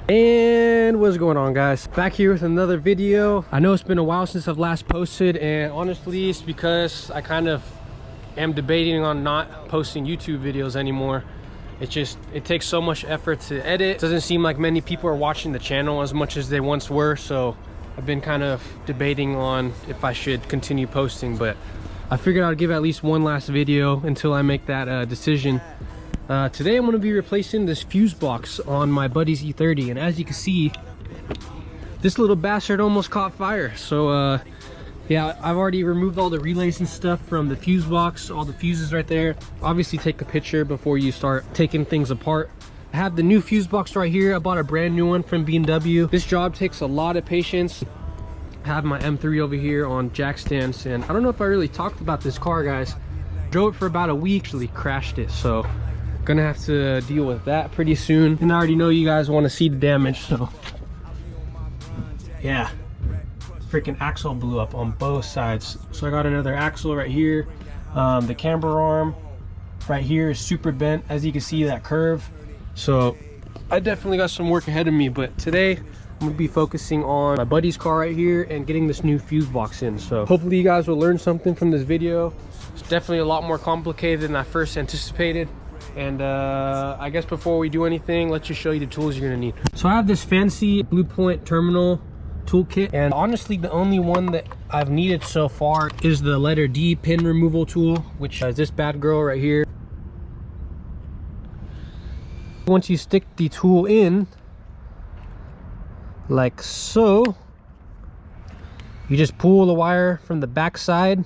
And what's going on, guys? Back here with another video. I know it's been a while since I've last posted, and honestly it's because I kind of am debating on not posting YouTube videos anymore. It takes so much effort to edit. It doesn't seem like many people are watching the channel as much as they once were, so I've been kind of debating on if I should continue posting, but I figured I'd give at least one last video until I make that decision. Today I'm going to be replacing this fuse box on my buddy's E30, and as you can see, this little bastard almost caught fire. So yeah, I've already removed all the relays and stuff from the fuse box, all the fuses right there. Obviously take a picture before you start taking things apart. I have the new fuse box right here. I bought a brand new one from B&W. This job takes a lot of patience. I have my M3 over here on jack stands, and I don't know if I really talked about this car, guys. Drove it for about a week, actually crashed it, so gonna have to deal with that pretty soon. And I already know you guys want to see the damage, so yeah, freaking axle blew up on both sides. So I got another axle right here. The camber arm right here is super bent, as you can see that curve. So I definitely got some work ahead of me, but today I'm gonna be focusing on my buddy's car right here and getting this new fuse box in. So hopefully you guys will learn something from this video. It's definitely a lot more complicated than I first anticipated. And I guess before we do anything, let's just show you the tools you're gonna need. So I have this fancy Blue Point terminal toolkit, and honestly the only one that I've needed so far is the letter D pin removal tool, which is this bad girl right here. Once you stick the tool in like so, you just pull the wire from the back side.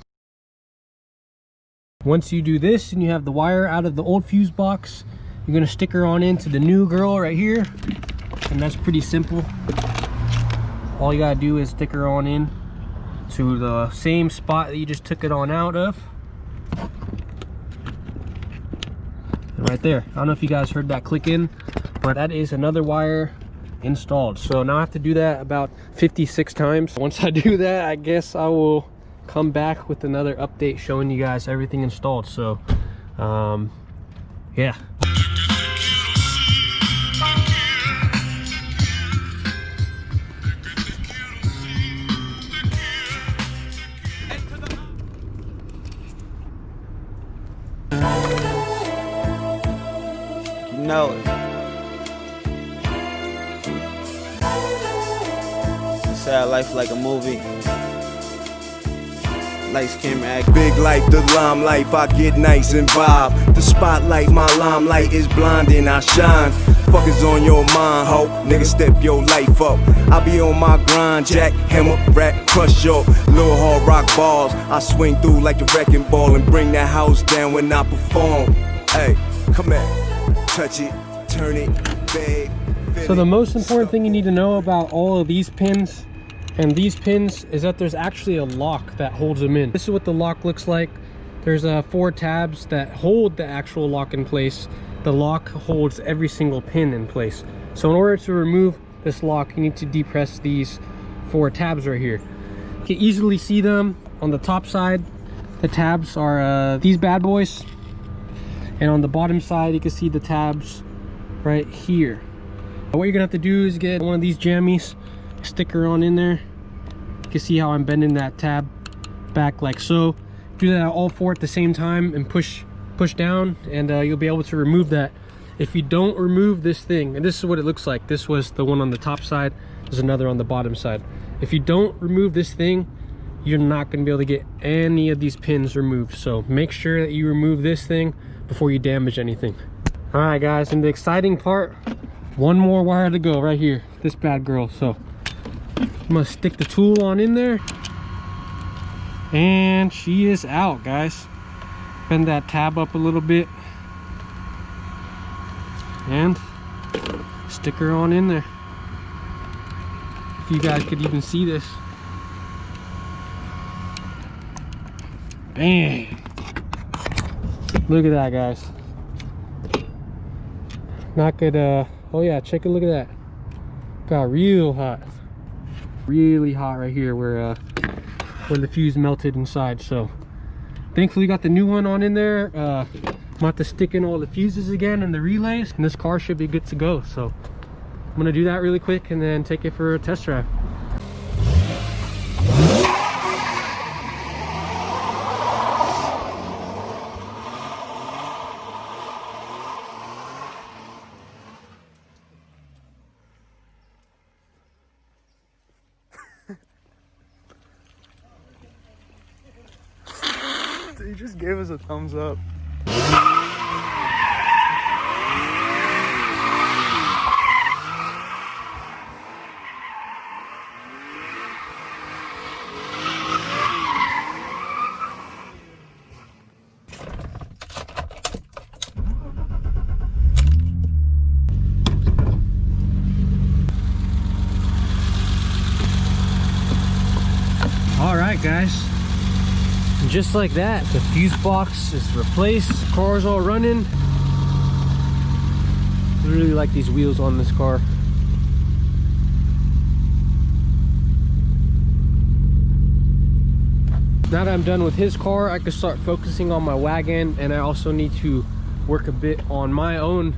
Once you do this and you have the wire out of the old fuse box, you're going to stick her on into the new girl right here, and that's pretty simple. All you gotta do is stick her on in to the same spot that you just took it on out of, and right there. I don't know if you guys heard that click in, but that is another wire installed. So now I have to do that about 56 times. Once I do that, I guess I will come back with another update showing you guys everything installed. So yeah. You know it. Sad life like a movie. Lights, camera, act. Big life, the limelight, I get nice and vibe. The spotlight, my limelight is blind and I shine. Fuck is on your mind, ho. Nigga, step your life up. I be on my grind, jack, hammer, rap, crush your little hard rock balls. I swing through like the wrecking ball and bring that house down when I perform. Hey, come here, touch it, turn it, babe. So the most important thing you need to know about all of these pins and these pins is that there's actually a lock that holds them in. This is what the lock looks like. There's 4 tabs that hold the actual lock in place. The lock holds every single pin in place. So in order to remove this lock, you need to depress these 4 tabs right here. You can easily see them on the top side. The tabs are these bad boys, and on the bottom side you can see the tabs right here. What you're gonna have to do is get one of these jammies, stick her on in there. You can see how I'm bending that tab back like so. Do that all 4 at the same time and push down, and you'll be able to remove that. If you don't remove this thing, and this is what it looks like. This was the one on the top side, there's another on the bottom side. If you don't remove this thing, you're not going to be able to get any of these pins removed. So make sure that you remove this thing before you damage anything. All right guys, and the exciting part, one more wire to go right here, this bad girl. So I'm gonna stick the tool on in there, and she is out, guys. Bend that tab up a little bit and stick her on in there. If you guys could even see this. Bang! Look at that, guys. Not good. Oh yeah, check it. Look at that. Got real hot. Really hot right here where the fuse melted inside. So thankfully got the new one on in there. I'm about to stick in all the fuses again and the relays, and this car should be good to go. So I'm gonna do that really quick and then take it for a test drive. He just gave us a thumbs up. All right, guys. And just like that, the fuse box is replaced. The car's all running. I really like these wheels on this car. Now that I'm done with his car, I can start focusing on my wagon, and I also need to work a bit on my own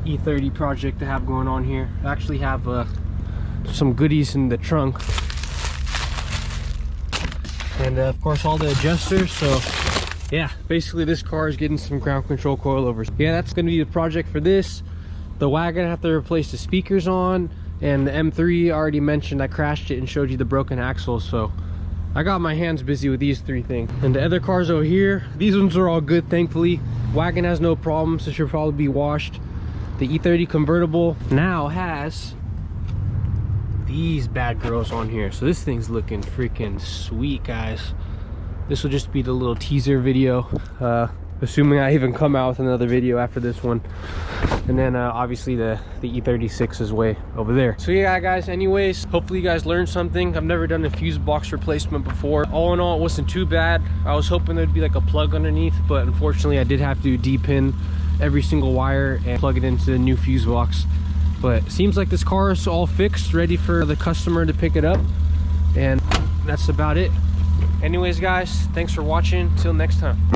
E30 project I have going on here. I actually have some goodies in the trunk. And of course all the adjusters. So yeah, basically this car is getting some ground control coilovers. Yeah, that's gonna be the project for this. The wagon I have to replace the speakers on, and the M3 I already mentioned. I crashed it and showed you the broken axle, so I got my hands busy with these three things. And the other cars over here, these ones are all good, thankfully. Wagon has no problems, so should probably be washed. The E30 convertible now has these bad girls on here, so this thing's looking freaking sweet, guys. This will just be the little teaser video, assuming I even come out with another video after this one. And then obviously the E36 is way over there. So yeah, guys, anyways, hopefully you guys learned something. I've never done a fuse box replacement before. All in all, it wasn't too bad. I was hoping there'd be like a plug underneath, but unfortunately I did have to de-pin every single wire and plug it into the new fuse box. But it seems like this car is all fixed, ready for the customer to pick it up, and that's about it. Anyways, guys, thanks for watching. Till next time.